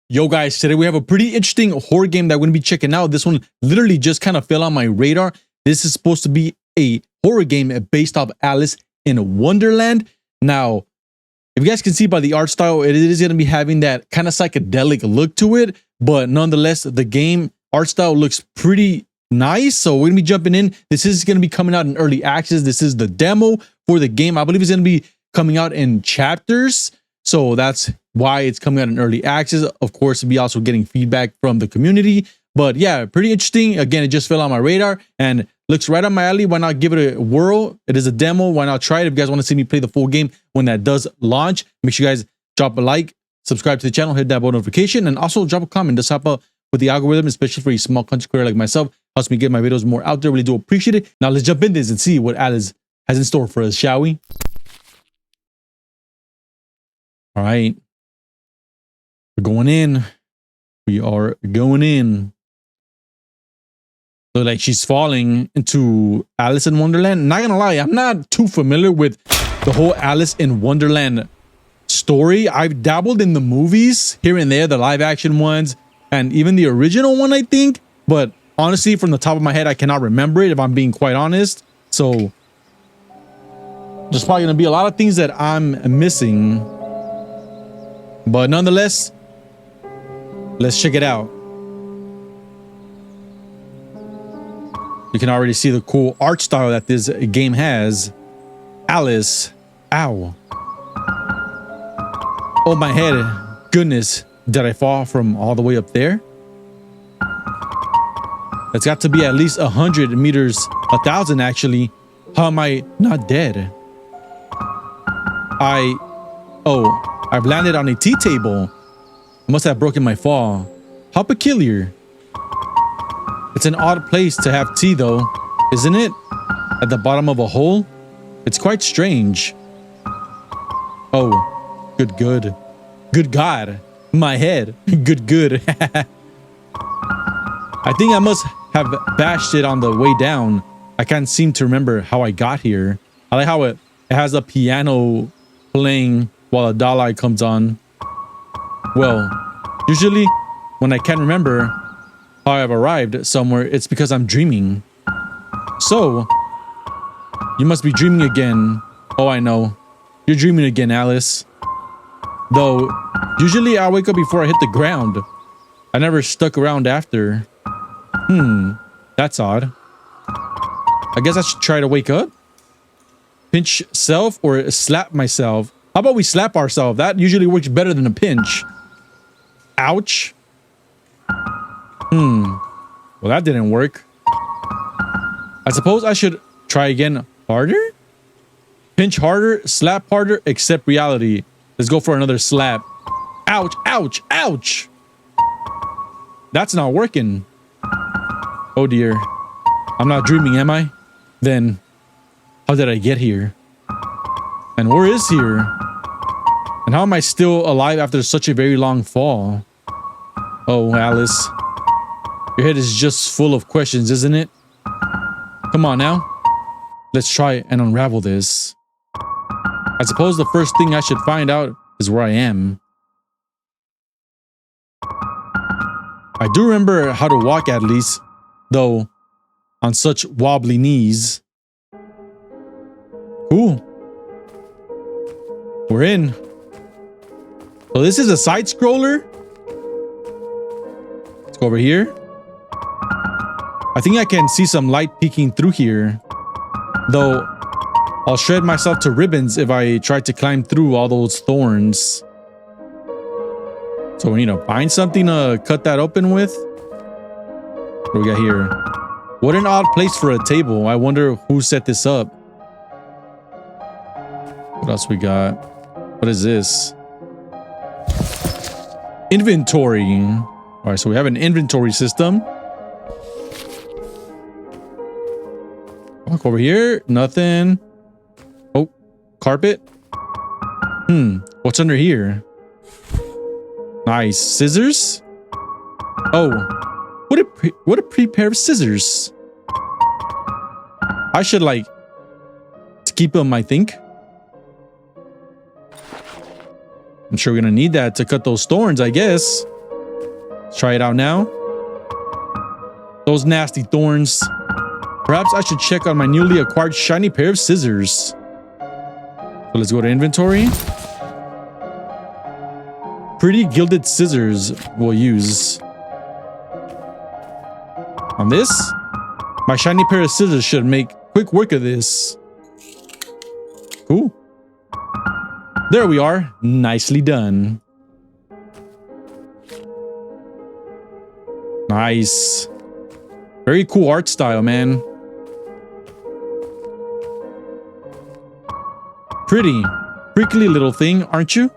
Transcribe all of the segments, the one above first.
Yo guys, today we have a pretty interesting horror game that we're going to be checking out. This one literally just kind of fell on my radar. This is supposed to be a horror game based off Alice in Wonderland. Now, if you guys can see by the art style, it is going to be having that kind of psychedelic look to it. But nonetheless, the game art style looks pretty nice. So we're going to be jumping in. This is going to be coming out in early access. This is the demo for the game. I believe it's going to be coming out in chapters. So that's why it's coming out in early access. Of course, we'll be also getting feedback from the community. But yeah, pretty interesting. Again, it just fell on my radar and looks right on my alley. Why not give it a whirl? It is a demo. Why not try it? If you guys want to see me play the full game when that does launch, make sure you guys drop a like, subscribe to the channel, hit that bell notification, and also drop a comment. Just help out with the algorithm, especially for a small content creator like myself. Helps me get my videos more out there. Really do appreciate it. Now let's jump in this and see what Alice has in store for us, shall we? All right. We're going in. We are going in. So like she's falling into Alice in Wonderland. Not gonna lie, I'm not too familiar with the whole Alice in Wonderland story. I've dabbled in the movies here and there, the live action ones, and even the original one, I think. But honestly, from the top of my head, I cannot remember it, if I'm being quite honest. So there's probably gonna be a lot of things that I'm missing. But nonetheless, let's check it out. You can already see the cool art style that this game has. Alice. Ow. Oh, my head. Goodness. Did I fall from all the way up there? It's got to be at least 100 meters, 1,000 actually. How am I not dead? I've landed on a tea table. I must have broken my fall. How peculiar. It's an odd place to have tea though, isn't it? At the bottom of a hole? It's quite strange. Oh, good. Good God. My head. Good. I think I must have bashed it on the way down. I can't seem to remember how I got here. I like how it has a piano playing while a doll eye comes on. Well, usually when I can't remember how I've arrived somewhere, it's because I'm dreaming. So, you must be dreaming again. Oh, I know. You're dreaming again, Alice. Though, usually I wake up before I hit the ground. I never stuck around after. That's odd. I guess I should try to wake up? Pinch self or slap myself? How about we slap ourselves? That usually works better than a pinch. Ouch. Well, that didn't work. I suppose I should try again harder? Pinch harder, slap harder, accept reality. Let's go for another slap. Ouch, ouch, ouch. That's not working. Oh dear. I'm not dreaming, am I? Then, how did I get here? And where is here? And how am I still alive after such a very long fall? Oh, Alice. Your head is just full of questions, isn't it? Come on now. Let's try and unravel this. I suppose the first thing I should find out is where I am. I do remember how to walk at least, though on such wobbly knees. Cool. We're in. So this is a side scroller. Let's go over here. I think I can see some light peeking through here. Though I'll shred myself to ribbons if I try to climb through all those thorns. So we need to find something to cut that open with. What do we got here? What an odd place for a table. I wonder who set this up. What else we got? What is this? Inventory. All right, so we have an inventory system. Walk over here. Nothing. Oh, carpet. What's under here? Nice. Scissors. Oh, what a pretty pair of scissors. I should like keep them, I think. I'm sure we're gonna need that to cut those thorns, I guess. Let's try it out now. Those nasty thorns. Perhaps I should check on my newly acquired shiny pair of scissors. So let's go to inventory. Pretty gilded scissors we'll use. On this, my shiny pair of scissors should make quick work of this. Cool. There we are. Nicely done. Nice. Very cool art style, man. Pretty. Prickly little thing, aren't you?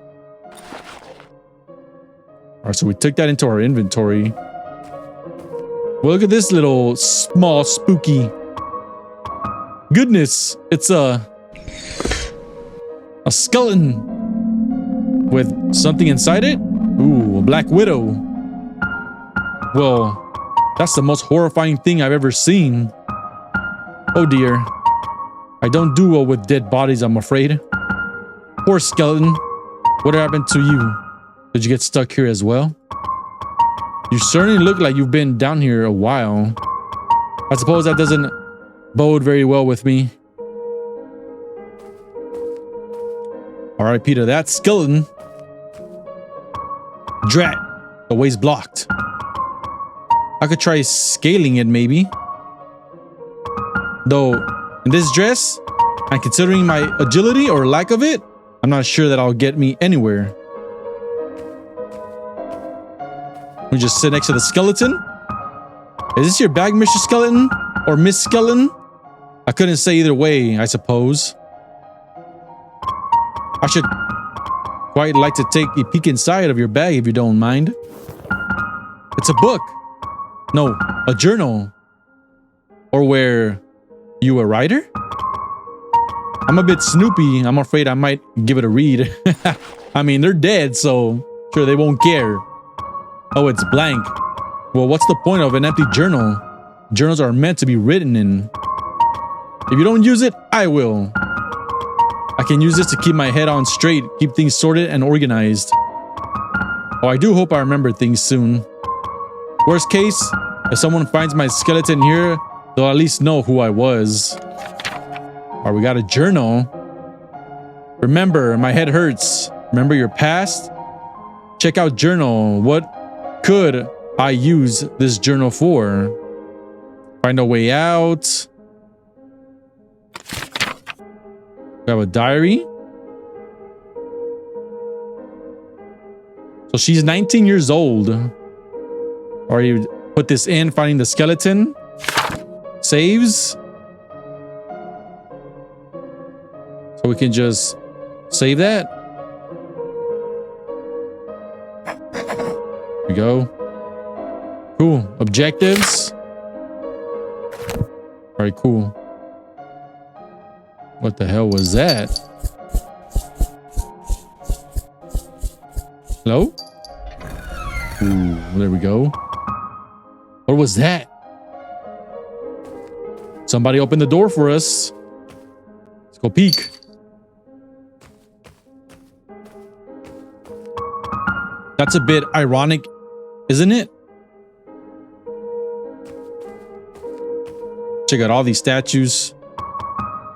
Alright, so we took that into our inventory. Well, look at this little small spooky. Goodness, it's a skeleton with something inside it. Ooh, a black widow. Well, that's the most horrifying thing I've ever seen. Oh dear. I don't do well with dead bodies, I'm afraid. Poor skeleton. What happened to you? Did you get stuck here as well? You certainly look like you've been down here a while. I suppose that doesn't bode very well with me. Alright, Peter, that skeleton. Drat. The way's blocked. I could try scaling it, maybe. Though, in this dress, and considering my agility or lack of it, I'm not sure that I'll get me anywhere. We just sit next to the skeleton. Is this your bag, Mr. Skeleton? Or Miss Skeleton? I couldn't say either way, I suppose. I should quite like to take a peek inside of your bag if you don't mind. It's a book. No, a journal. Or were you a writer? I'm a bit snoopy. I'm afraid I might give it a read. I mean, they're dead, so sure they won't care. Oh, it's blank. Well, what's the point of an empty journal? Journals are meant to be written in. If you don't use it, I will. I can use this to keep my head on straight, keep things sorted and organized. Oh, I do hope I remember things soon. Worst case, if someone finds my skeleton here, they'll at least know who I was. Alright, we got a journal. Remember, my head hurts. Remember your past? Check out journal. What could I use this journal for? Find a way out. We have a diary. So she's 19 years old. Or you put this in, finding the skeleton. Saves. So we can just save that. There we go. Cool. Objectives. All right, cool. What the hell was that? Hello? Ooh, there we go. What was that? Somebody opened the door for us. Let's go peek. That's a bit ironic, isn't it? Check out all these statues.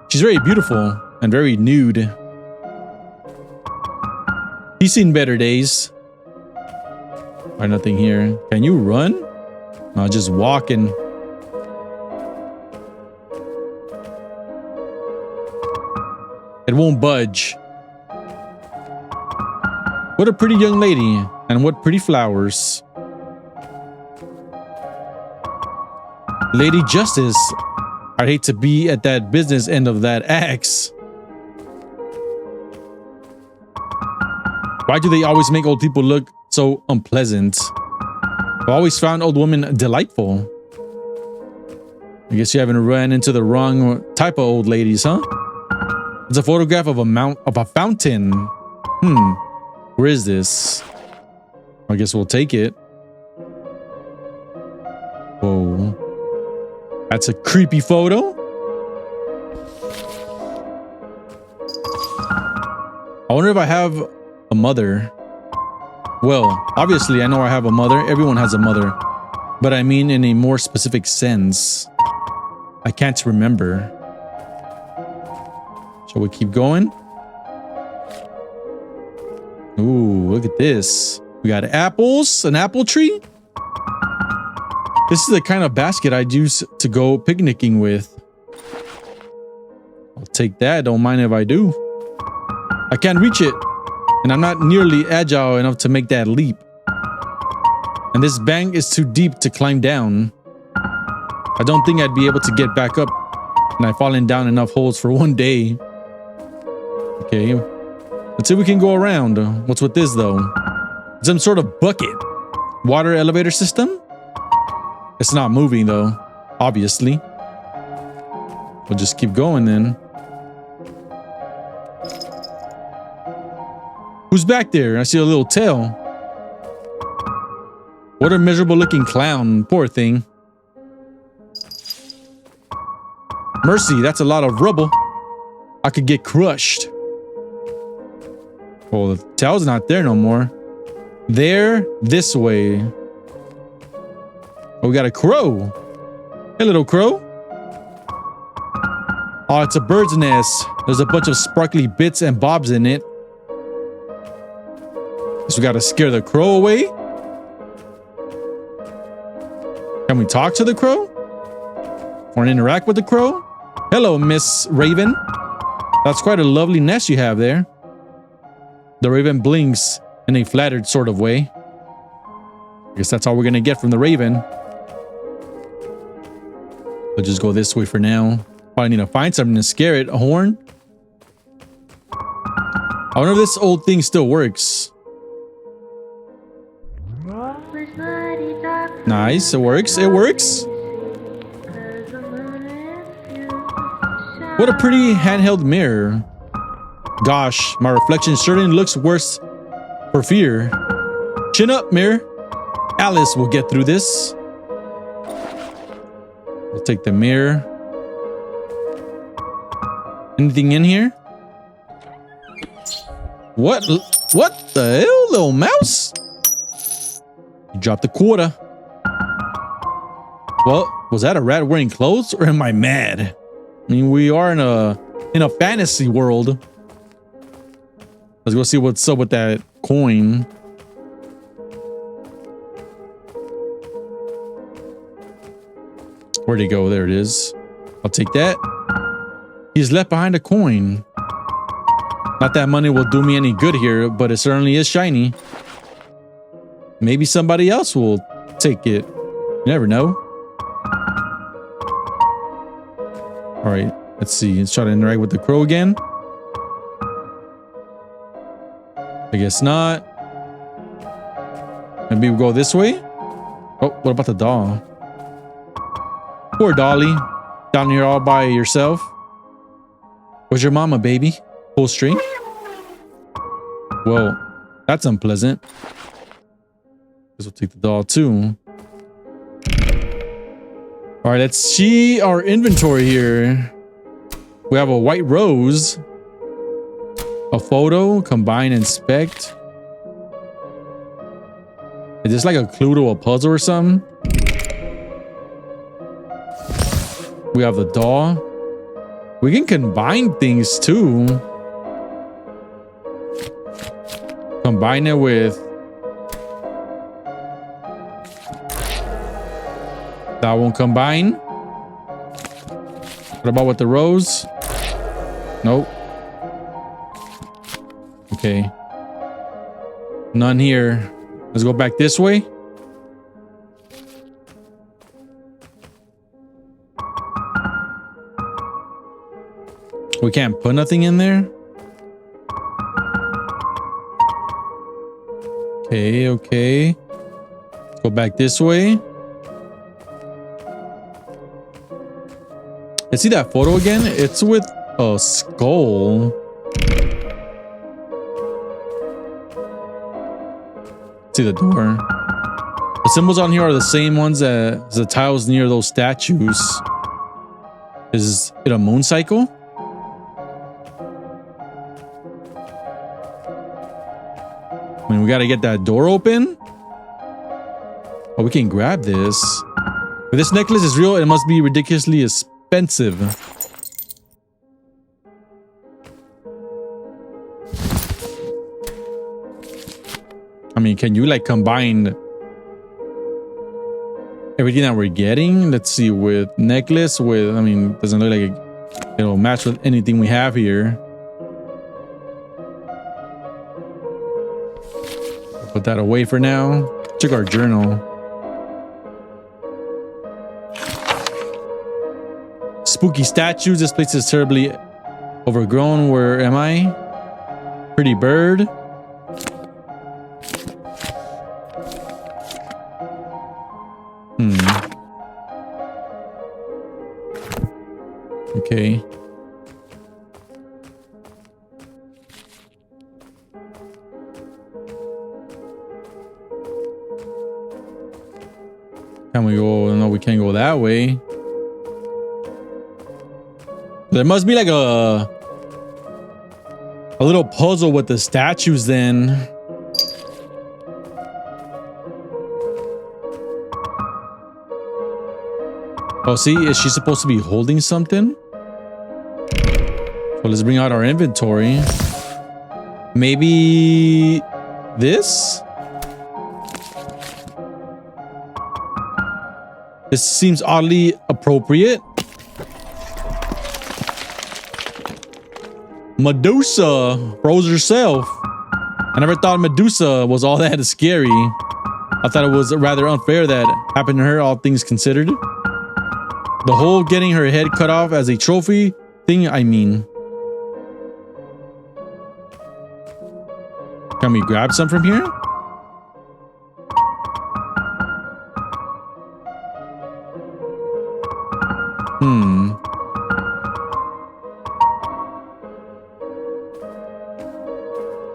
She's very beautiful and very nude. He's seen better days. Or nothing here. Can you run? No, just walking. It won't budge. What a pretty young lady, and what pretty flowers. Lady Justice. I'd hate to be at that business end of that axe. Why do they always make old people look so unpleasant? I've always found old women delightful. I guess you haven't run into the wrong type of old ladies, huh? It's a photograph of a fountain. Where is this? I guess we'll take it. Whoa. That's a creepy photo. I wonder if I have a mother. Well, obviously I know I have a mother. Everyone has a mother. But I mean in a more specific sense. I can't remember. Shall we keep going? Ooh, look at this. We got apples, an apple tree. This is the kind of basket I'd use to go picnicking with. I'll take that. Don't mind if I do. I can't reach it. And I'm not nearly agile enough to make that leap. And this bank is too deep to climb down. I don't think I'd be able to get back up. And I've fallen down enough holes for one day. Okay. Let's see if we can go around. What's with this though? Some sort of bucket. Water elevator system? It's not moving though, obviously. We'll just keep going then. Who's back there? I see a little tail. What a miserable looking clown. Poor thing. Mercy, that's a lot of rubble. I could get crushed. Well, the tail's not there no more. There, this way. Oh, we got a crow. Hey, little crow. Oh, it's a bird's nest. There's a bunch of sparkly bits and bobs in it. So we got to scare the crow away. Can we talk to the crow? Or interact with the crow? Hello, Miss Raven. That's quite a lovely nest you have there. The raven blinks in a flattered sort of way. I guess that's all we're going to get from the raven. We'll just go this way for now. Probably need to find something to scare it. A horn? I wonder if this old thing still works. Nice, it works. It works. What a pretty handheld mirror. Gosh, my reflection certainly looks worse for fear. Chin up, mirror. Alice will get through this. We'll take the mirror. Anything in here? What the hell, little mouse? You dropped the quarter. Well, was that a rat wearing clothes or am I mad? I mean, we are in a fantasy world. Let's go see what's up with that coin. Where'd he go? There it is. I'll take that. He's left behind a coin. Not that money will do me any good here, but it certainly is shiny. Maybe somebody else will take it. You never know. All right, let's see. Let's try to interact with the crow again. I guess not. Maybe we'll go this way. Oh, what about the doll? Poor Dolly. Down here all by yourself. Where's your mama, baby? Full string? Well, that's unpleasant. Guess we'll take the doll too. All right, let's see our inventory here. We have a white rose. A photo, combine, inspect. Is this like a clue to a puzzle or something? We have the doll. We can combine things too. Combine it with that won't combine. What about with the rose? Nope. Okay. None here. Let's go back this way. We can't put nothing in there. Okay, okay. Let's go back this way. Let's see that photo again. It's with a skull. Let's see the door. The symbols on here are the same ones as the tiles near those statues. Is it a moon cycle? I mean, We gotta get that door open. Oh, we can grab this. If this necklace is real, it must be ridiculously expensive. I mean, can you like combine everything that we're getting? Let's see, with necklace, with, I mean, doesn't look like it'll match with anything we have here. Put that away for now. Check our journal. Spooky statues. This place is terribly overgrown. Where am I? Pretty bird. Okay. Can we go? No, we can't go that way. There must be like a little puzzle with the statues then. Oh, see, is she supposed to be holding something? Well, let's bring out our inventory. Maybe this? This seems oddly appropriate. Medusa froze herself. I never thought Medusa was all that scary. I thought it was rather unfair that happened to her, all things considered. The whole getting her head cut off as a trophy thing, I mean. Can we grab some from here?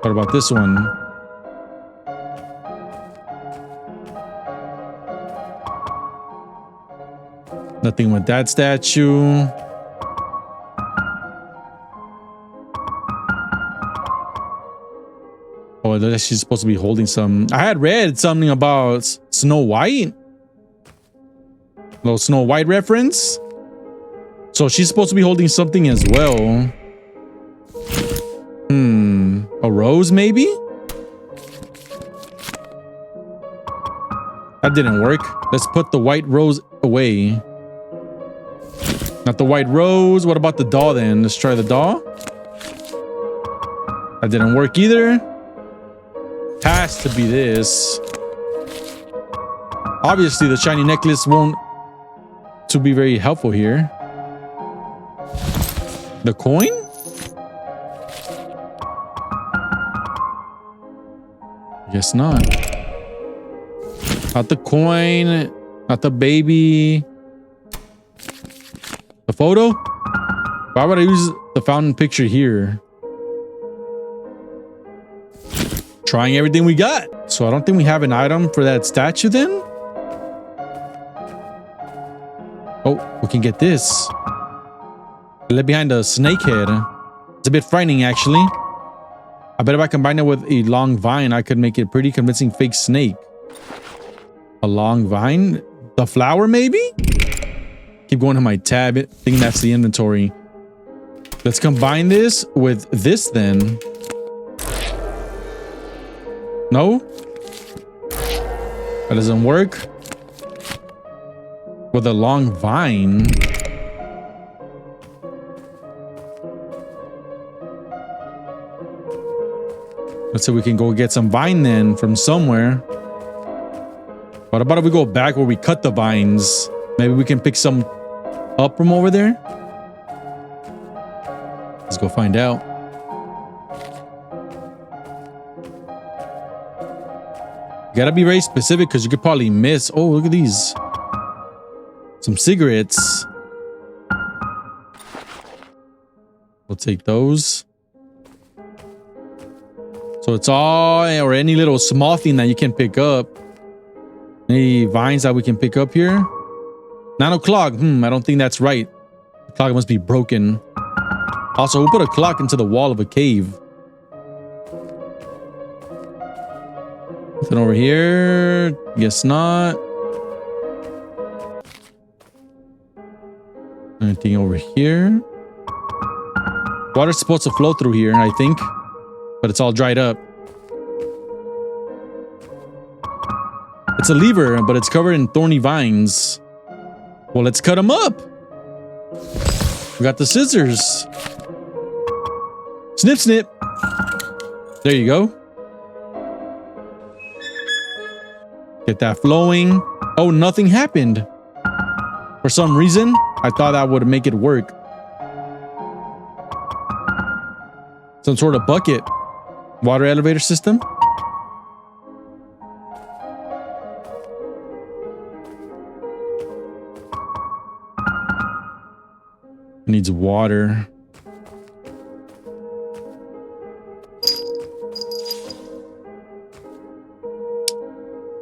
What about this one? Nothing with that statue. Oh, it looks like she's supposed to be holding some. I had read something about Snow White. Little Snow White reference. So she's supposed to be holding something as well. A rose, maybe? That didn't work. Let's put the white rose away. Not the white rose. What about the doll then? Let's try the doll. That didn't work either. Has to be this. Obviously, the shiny necklace won't to be very helpful here. The coin? Guess not. Not the coin. Not the baby. The photo? Why would I use the fountain picture here? Trying everything we got. So I don't think we have an item for that statue then. Oh, we can get this. Left behind a snake head. It's a bit frightening, actually. I bet if I combine it with a long vine, I could make it a pretty convincing fake snake. A long vine? The flower, maybe? Keep going to my tab. I think that's the inventory. Let's combine this with this then. No? That doesn't work. With a long vine. Let's see if we can go get some vine then from somewhere. What about if we go back where we cut the vines? Maybe we can pick some up from over there. Let's go find out. You gotta be very specific because you could probably miss. Oh, look at these. Some cigarettes. We'll take those. So it's all, or any little small thing that you can pick up. Any vines that we can pick up here? 9 o'clock. I don't think that's right. The clock must be broken. Also, we'll put a clock into the wall of a cave. Nothing over here. Guess not. Anything over here? Water's supposed to flow through here, I think. But it's all dried up. It's a lever, but it's covered in thorny vines. Well, let's cut them up. We got the scissors. Snip, snip. There you go. Get that flowing. Oh, nothing happened. For some reason, I thought that would make it work. Some sort of bucket. Water elevator system. Needs water.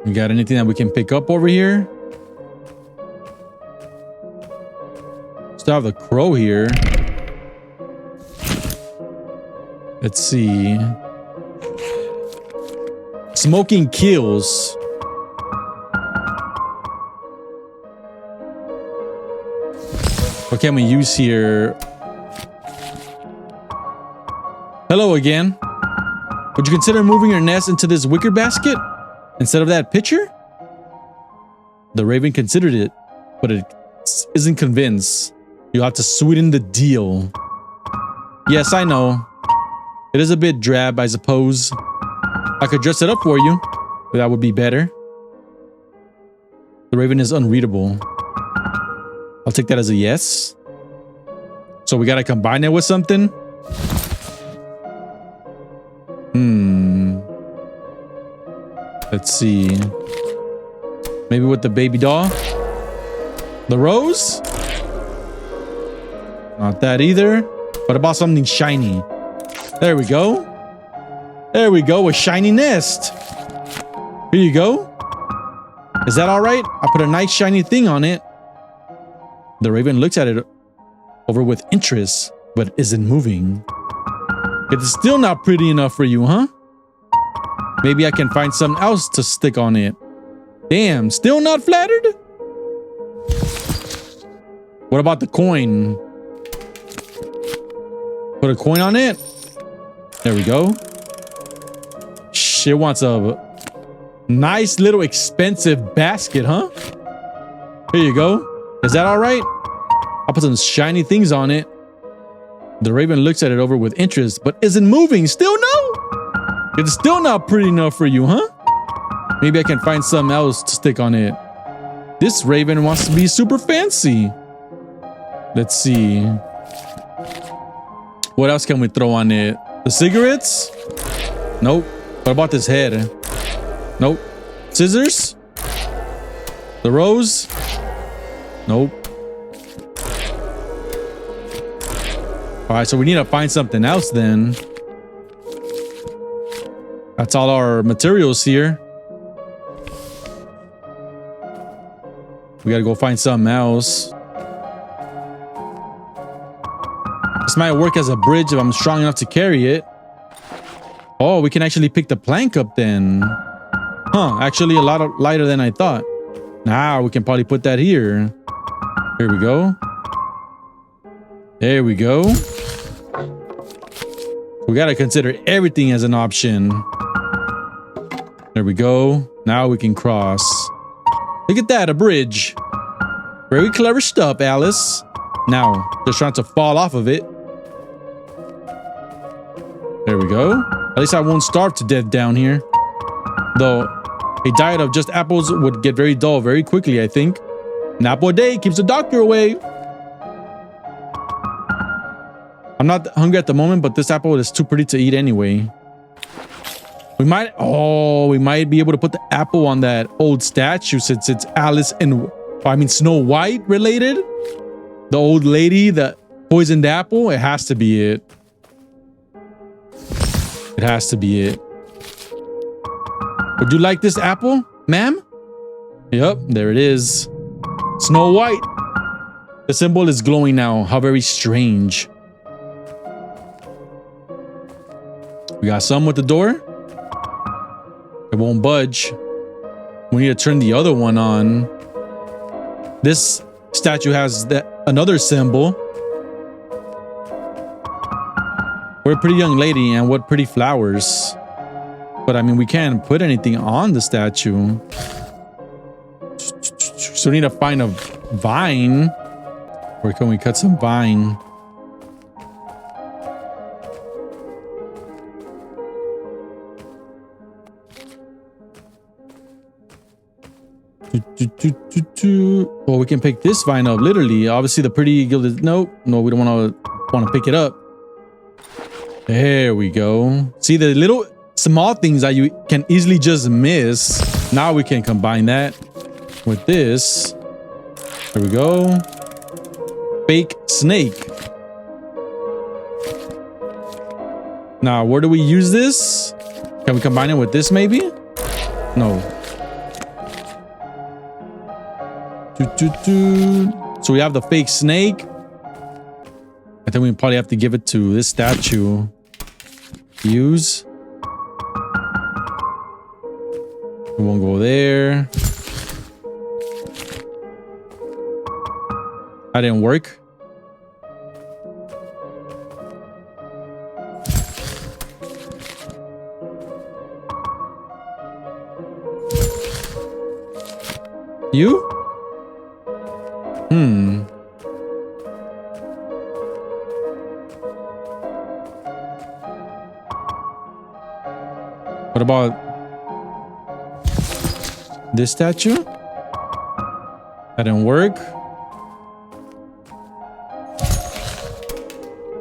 We got anything that we can pick up over here? Still have the crow here. Let's see. Smoking kills. What can we use here? Hello again. Would you consider moving your nest into this wicker basket instead of that pitcher? The raven considered it, but it isn't convinced. You have to sweeten the deal. Yes, I know. It is a bit drab, I suppose. I could dress it up for you, but that would be better. The raven is unreadable. I'll take that as a yes. So we gotta combine it with something. Let's see. Maybe with the baby doll. The rose? Not that either. What about something shiny? There we go. There we go. A shiny nest. Here you go. Is that all right? I put a nice shiny thing on it. The raven looks at it over with interest, but isn't moving. It's still not pretty enough for you, huh? Maybe I can find something else to stick on it. Damn, still not flattered? What about the coin? Put a coin on it. There we go. Shit wants a nice little expensive basket, huh? Here you go. Is that all right? I'll put some shiny things on it. The raven looks at it over with interest, but isn't moving. Still no? It's still not pretty enough for you, huh? Maybe I can find something else to stick on it. This raven wants to be super fancy. Let's see. What else can we throw on it? The cigarettes? Nope. What about this head? Nope. Scissors? The rose? Nope. All right, so we need to find something else then. That's all our materials here. We gotta go find something else. This might work as a bridge if I'm strong enough to carry it. Oh, we can actually pick the plank up then. Huh, actually a lot lighter than I thought. Now we can probably put that here. Here we go. There we go. We gotta consider everything as an option. There we go. Now we can cross. Look at that, a bridge. Very clever stuff, Alice. Now, just trying to fall off of it. There we go. At least I won't starve to death down here. Though, a diet of just apples would get very dull very quickly, I think. An apple a day keeps the doctor away. I'm not hungry at the moment, but this apple is too pretty to eat anyway. We might be able to put the apple on that old statue since it's Alice and, Snow White related. The old lady that poisoned apple. It has to be it. It has to be it. Would you like this apple, ma'am? Yep, there it is. Snow White. The symbol is glowing now. How very strange. We got some with the door. It won't budge. We need to turn the other one on. This statue has another symbol. We're a pretty young lady, and what pretty flowers. But I mean, we can't put anything on the statue. So we need to find a vine. Where can we cut some vine? Oh, we can pick this vine up, literally. Obviously, the pretty gilded. No, we don't want to pick it up. There we go. See the little small things that you can easily just miss. Now we can combine that with this. There we go. Fake snake. Now, where do we use this? Can we combine it with this maybe? No. So we have the fake snake. I think we probably have to give it to this statue. Use. We won't go there. That didn't work. You? What about this statue? That didn't work.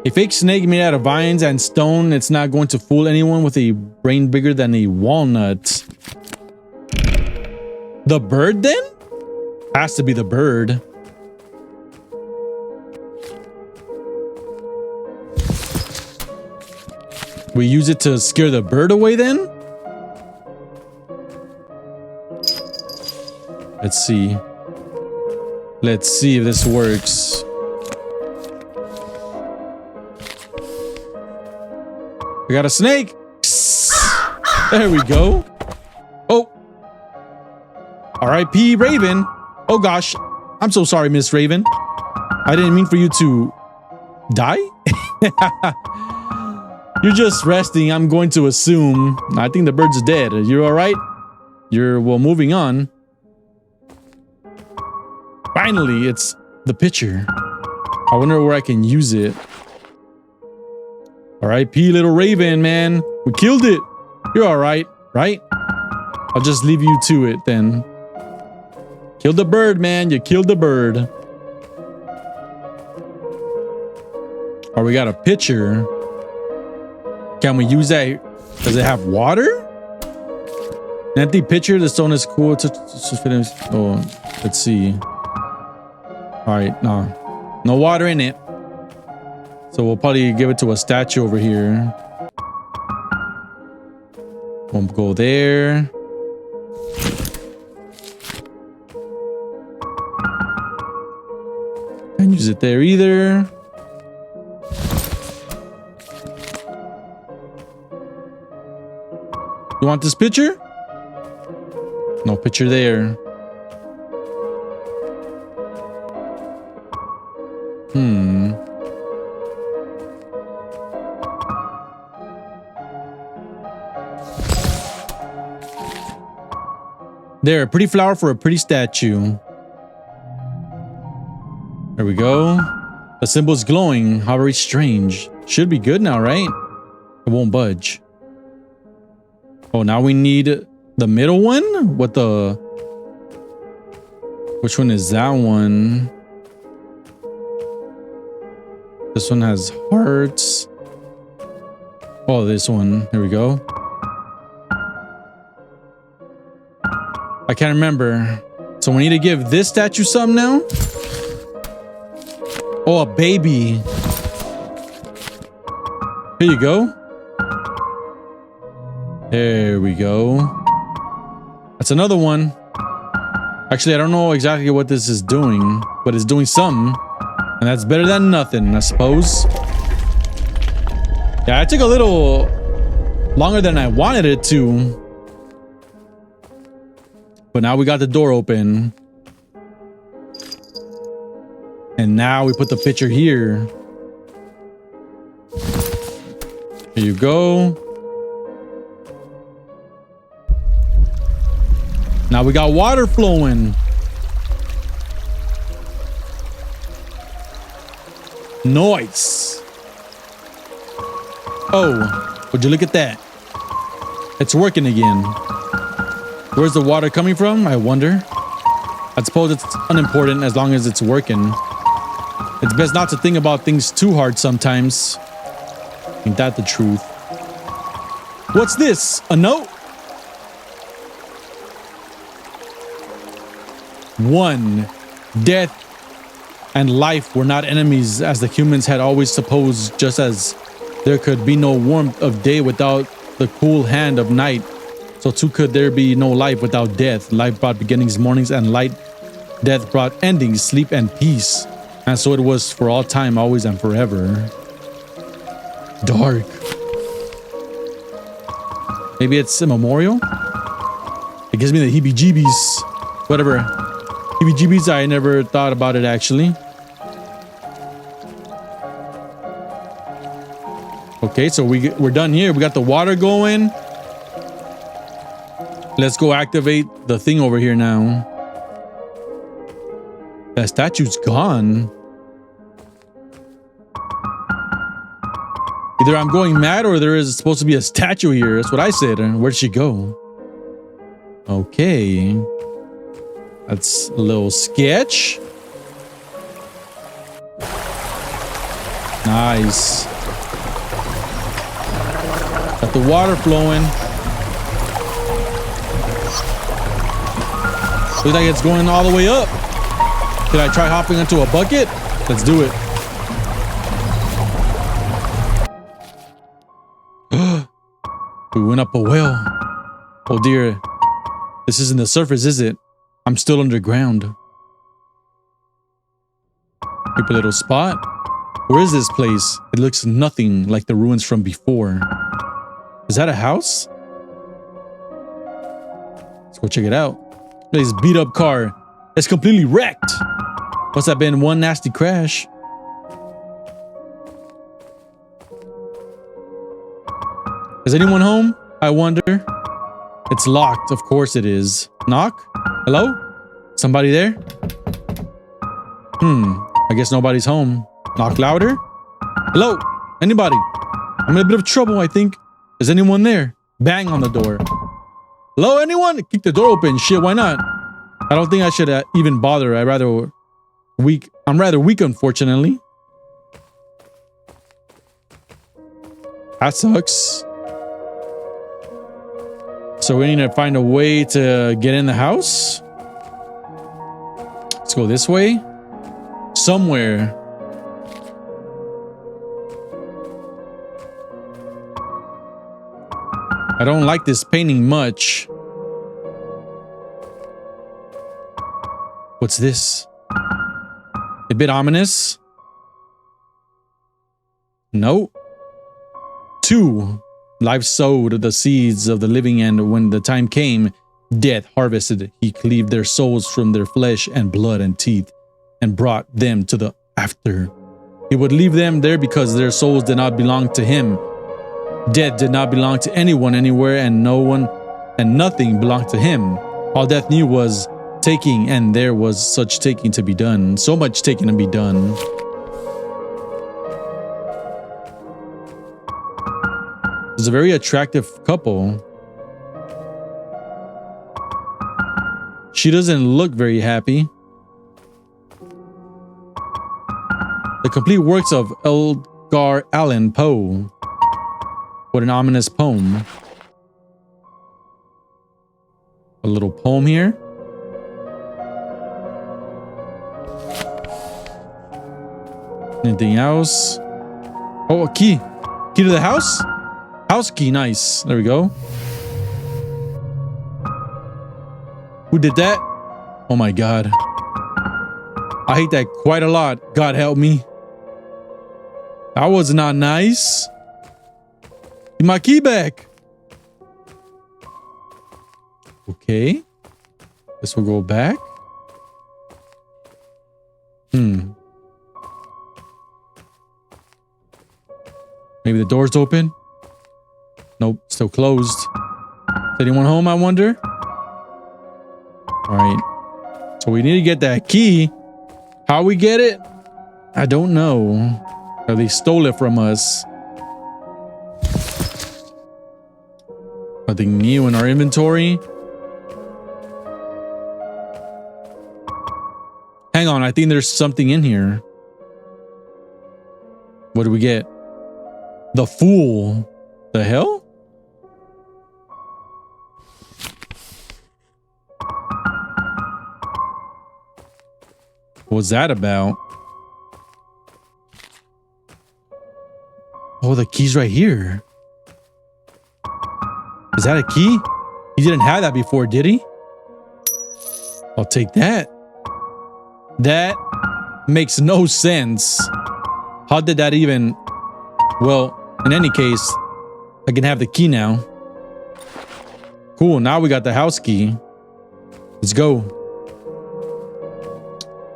A fake snake made out of vines and stone. It's not going to fool anyone with a brain bigger than a walnut. The bird then? Has to be the bird. We use it to scare the bird away then? Let's see. Let's see if this works. We got a snake. There we go. Oh. R.I.P. Raven. Oh gosh. I'm so sorry, Miss Raven. I didn't mean for you to die. You're just resting, I'm going to assume. I think the bird's dead. You're all right? Well, moving on. Finally, it's the picture. I wonder where I can use it. R.I.P. little Raven, man. We killed it. You're all right, right? I'll just leave you to it then. Killed the bird, man. You killed the bird. Oh, we got a picture. Can we use that? Does it have water? An empty pitcher. The stone is cool. Oh, let's see. All right, no water in it. So we'll probably give it to a statue over here. Won't go there. Can't use it there either. You want this picture? No picture there. There, a pretty flower for a pretty statue. There we go. The symbol is glowing. How very strange. Should be good now, right? It won't budge. Oh, now we need the middle one? What the... Which one is that one? This one has hearts. Oh, this one. Here we go. I can't remember. So we need to give this statue something now? Oh, a baby. Here you go. There we go. That's another one. Actually, I don't know exactly what this is doing, but it's doing something. And that's better than nothing, I suppose. Yeah, it took a little longer than I wanted it to. But now we got the door open. And now we put the pitcher here. Here you go. Now we got water flowing. Nice. Oh, would you look at that? It's working again. Where's the water coming from? I wonder. I suppose it's unimportant as long as it's working. It's best not to think about things too hard sometimes. Ain't that the truth? What's this? A note? 1. Death and life were not enemies as the humans had always supposed, just as there could be no warmth of day without the cool hand of night. So too could there be no life without death. Life brought beginnings, mornings, and light. Death brought endings, sleep, and peace. And so it was for all time, always, and forever. Dark. Maybe it's a memorial? It gives me the heebie-jeebies. Whatever. Heebie-jeebies, I never thought about it, actually. Okay, so we're done here. We got the water going. Let's go activate the thing over here now. That statue's gone. Either I'm going mad or there is supposed to be a statue here. That's what I said. Where'd she go? Okay. That's a little sketch. Nice. Got the water flowing. Looks like it's going all the way up. Did I try hopping into a bucket? Let's do it. We went up a well. Oh dear. This isn't the surface, is it? I'm still underground. Creepy little spot. Where is this place? It looks nothing like the ruins from before. Is that a house? Let's go check it out. This beat up car. It's completely wrecked. Must have been one nasty crash. Is anyone home? I wonder. It's locked. Of course it is. Knock? Hello? Somebody there? I guess nobody's home. Knock louder? Hello? Anybody? I'm in a bit of trouble, I think. Is anyone there? Bang on the door. Hello, anyone? Kick the door open. Shit, why not? I don't think I should even bother. I'm rather weak, unfortunately. That sucks. So we need to find a way to get in the house. Let's go this way. Somewhere. I don't like this painting much. What's this? A bit ominous. No. 2. Life sowed the seeds of the living, and when the time came, death harvested. He cleaved their souls from their flesh and blood and teeth, and brought them to the after. He would leave them there because their souls did not belong to him. Death did not belong to anyone, anywhere, and no one and nothing belonged to him. All death knew was taking, and there was such taking to be done. So much taking to be done. It's a very attractive couple. She doesn't look very happy. The complete works of Edgar Allan Poe. What an ominous poem. A little poem here. Anything else? Oh, a key. Key to the house? House key, nice. There we go. Who did that? Oh my god. I hate that quite a lot. God help me. That was not nice. Get my key back. Okay. This will go back. Maybe the door's open. Nope, still closed. Is anyone home, I wonder? All right. So we need to get that key. How we get it? I don't know. Or they stole it from us. Nothing new in our inventory. Hang on, I think there's something in here. What do we get? The Fool. The hell? What's that about? Oh, the key's right here. Is that a key? He didn't have that before, did he? I'll take that. That makes no sense. How did that even... Well, in any case, I can have the key now. Cool, now we got the house key. Let's go.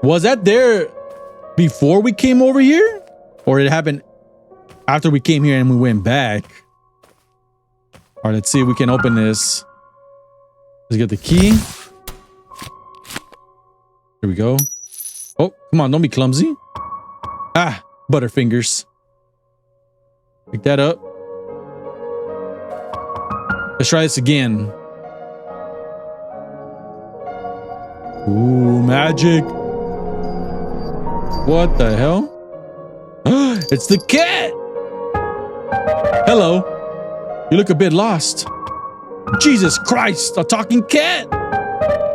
Was that there before we came over here? Or it happened after we came here and we went back? All right, let's see if we can open this. Let's get the key. Here we go. Oh, come on, don't be clumsy. Ah, butterfingers. Pick that up. Let's try this again. Ooh, magic. What the hell? It's the cat. Hello. You look a bit lost. Jesus Christ, a talking cat.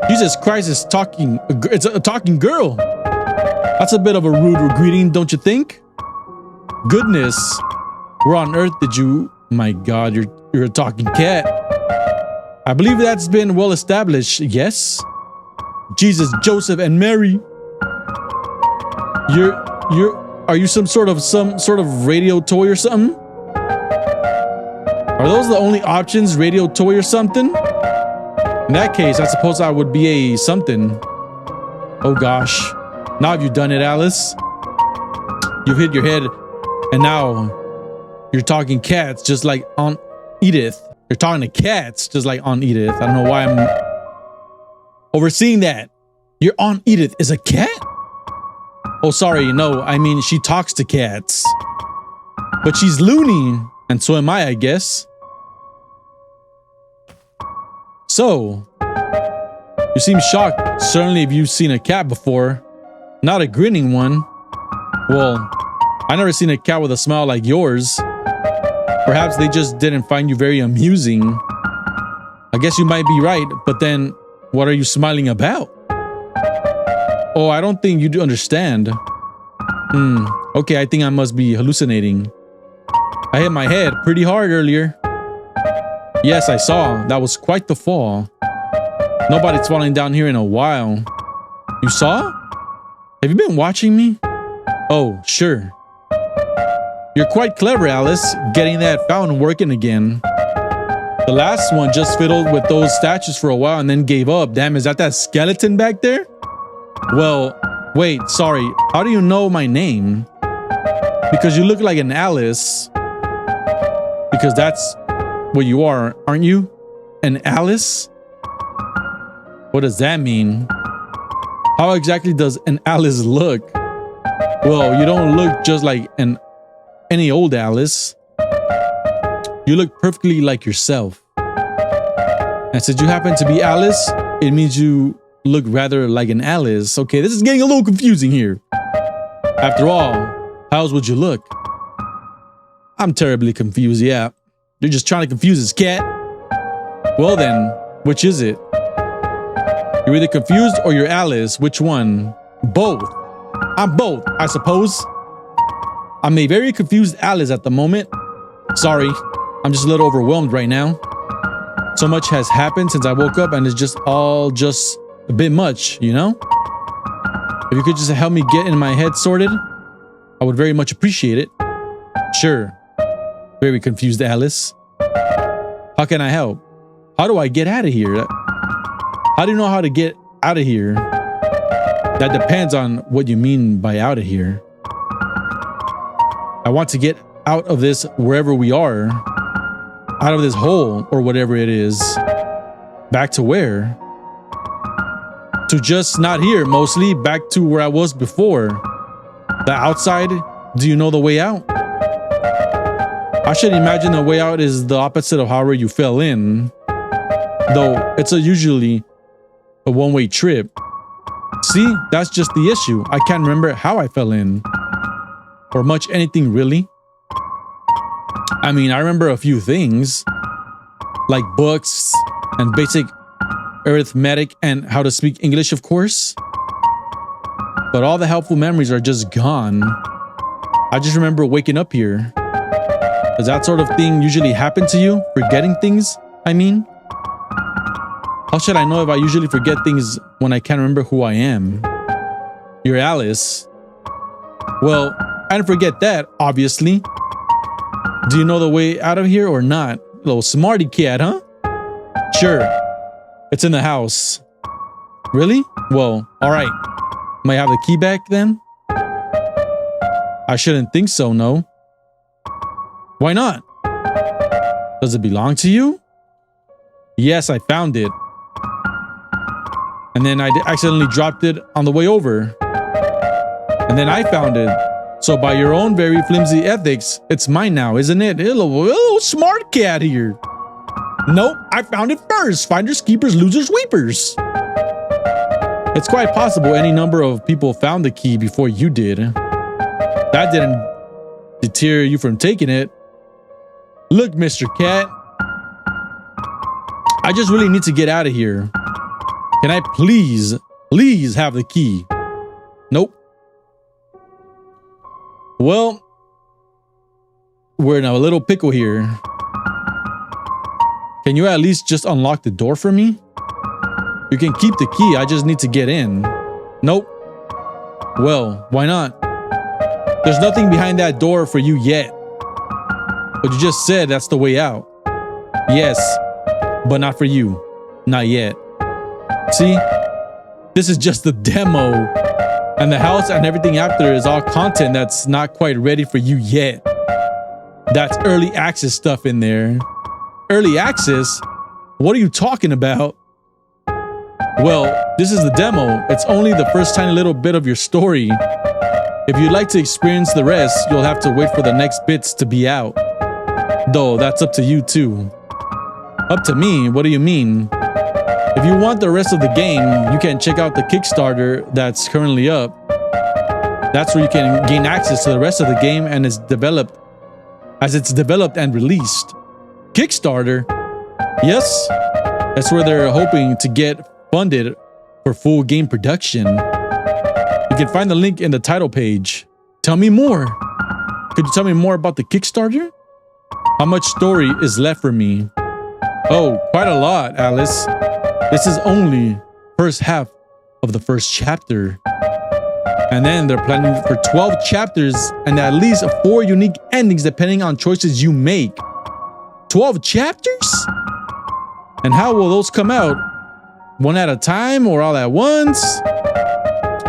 Jesus Christ is talking. It's a talking girl. That's a bit of a rude greeting, don't you think? Goodness. Where on earth did you... My God, you're a talking cat. I believe that's been well established, yes? Jesus, Joseph, and Mary. Are you some sort of radio toy or something? Are those the only options? Radio toy or something? In that case, I suppose I would be a something. Oh gosh. Now have you done it, Alice? You've hit your head and now you're talking cats just like Aunt Edith. You're talking to cats just like Aunt Edith. I don't know why I'm overseeing that. Your Aunt Edith is a cat? Oh, sorry. No, I mean, she talks to cats. But she's loony. And so am I guess. So, you seem shocked. Certainly if you've seen a cat before. Not a grinning one. Well, I never seen a cat with a smile like yours. Perhaps they just didn't find you very amusing. I guess you might be right, but then what are you smiling about? Oh, I don't think you do understand. Okay, I think I must be hallucinating. I hit my head pretty hard earlier. Yes, I saw. That was quite the fall. Nobody's falling down here in a while. You saw? Have you been watching me? Oh, sure. You're quite clever, Alice, getting that fountain working again. The last one just fiddled with those statues for a while and then gave up. Damn, is that skeleton back there? Well, wait, sorry. How do you know my name? Because you look like an Alice. Because that's what you are, aren't you? An Alice? What does that mean? How exactly does an Alice look? Well, you don't look just like any old Alice. You look perfectly like yourself. And since you happen to be Alice, it means you look rather like an Alice. Okay, this is getting a little confusing here. After all, how else would you look? I'm terribly confused, yeah. You're just trying to confuse this cat. Well then, which is it? You're either confused or you're Alice. Which one? Both. I'm both, I suppose. I'm a very confused Alice at the moment. Sorry, I'm just a little overwhelmed right now. So much has happened since I woke up and it's just all just a bit much, you know? If you could just help me get in my head sorted, I would very much appreciate it. Sure. Very confused Alice. How can I help? How do I get out of here? How do you know how to get out of here? That depends on what you mean by out of here. I want to get out of this wherever we are. Out of this hole or whatever it is. Back to where? To just not here, mostly. Back to where I was before. The outside. Do you know the way out? I should imagine the way out is the opposite of however you fell in. Though it's usually a one-way trip. See, that's just the issue. I can't remember how I fell in. Or much anything really. I mean, I remember a few things. Like books and basic arithmetic and how to speak English, of course. But all the helpful memories are just gone. I just remember waking up here. Does that sort of thing usually happen to you? Forgetting things, I mean? How should I know if I usually forget things when I can't remember who I am? You're Alice. Well, I didn't forget that, obviously. Do you know the way out of here or not? Little smarty cat, huh? Sure. It's in the house. Really? Well, alright. Might have the key back then? I shouldn't think so, no. Why not? Does it belong to you? Yes, I found it. And then I accidentally dropped it on the way over. And then I found it. So by your own very flimsy ethics, it's mine now, isn't it? Little smart cat here. Nope, I found it first. Finders, keepers, losers, weepers. It's quite possible any number of people found the key before you did. That didn't deter you from taking it. Look, Mr. Cat. I just really need to get out of here. Can I please have the key? Nope. Well, we're in a little pickle here. Can you at least just unlock the door for me? You can keep the key, I just need to get in. Nope. Well, why not? There's nothing behind that door for you yet. But you just said that's the way out. Yes, but not for you. Not yet. See? This is just the demo. And the house and everything after is all content that's not quite ready for you yet. That's early access stuff in there. Early access? What are you talking about? Well, this is the demo. It's only the first tiny little bit of your story. If you'd like to experience the rest, you'll have to wait for the next bits to be out. Though, that's up to you too. Up to me? What do you mean? If you want the rest of the game, you can check out the Kickstarter that's currently up. That's where you can gain access to the rest of the game and it's developed and released. Kickstarter? Yes, that's where they're hoping to get funded for full game production. You can find the link in the title page. Tell me more. Could you tell me more about the Kickstarter? How much story is left for me? Oh, quite a lot, Alice. This is only first half of the first chapter. And then they're planning for 12 chapters and at least 4 unique endings depending on choices you make. 12 chapters? And how will those come out? One at a time or all at once?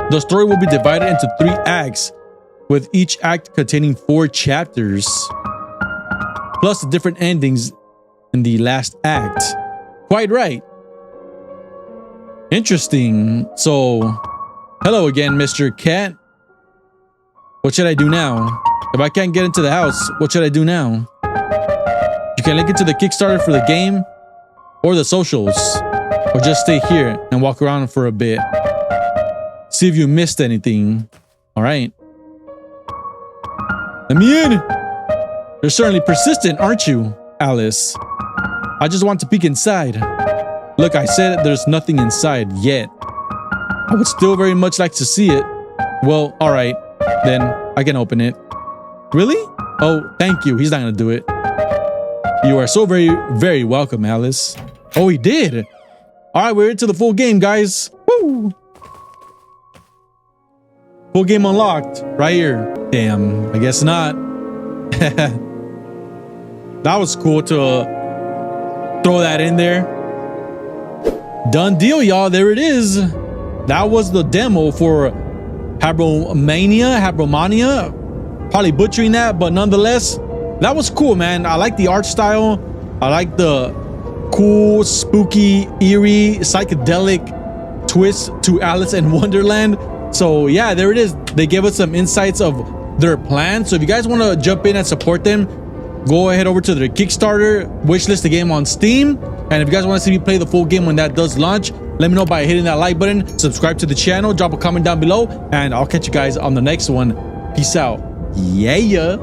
The story will be divided into 3 acts, with each act containing 4 chapters, plus the different endings in the last act. Quite right. Interesting. So, hello again, Mr. Cat. What should I do now? If I can't get into the house, what should I do now? You can link it to the Kickstarter for the game or the socials, or just stay here and walk around for a bit. See if you missed anything. All right. Let me in. You're certainly persistent, aren't you, Alice? I just want to peek inside. Look, I said there's nothing inside yet. I would still very much like to see it. Well, all right, then I can open it. Really? Oh, thank you. He's not gonna do it. You are so very, very welcome, Alice. Oh, he did. All right, we're into the full game, guys. Woo! Full game unlocked right here. Damn, I guess not. That was cool to throw that in there. Done deal, y'all. There it is. That was the demo for Habromania. Probably butchering that, but nonetheless, that was cool, man. I like the art style. I like the cool, spooky, eerie, psychedelic twist to Alice in Wonderland. So yeah, there it is. They gave us some insights of their plan. So if you guys want to jump in and support them, go ahead over to their Kickstarter, wishlist the game on Steam. And if you guys want to see me play the full game when that does launch, let me know by hitting that like button, subscribe to the channel, drop a comment down below, and I'll catch you guys on the next one. Peace out. Yeah.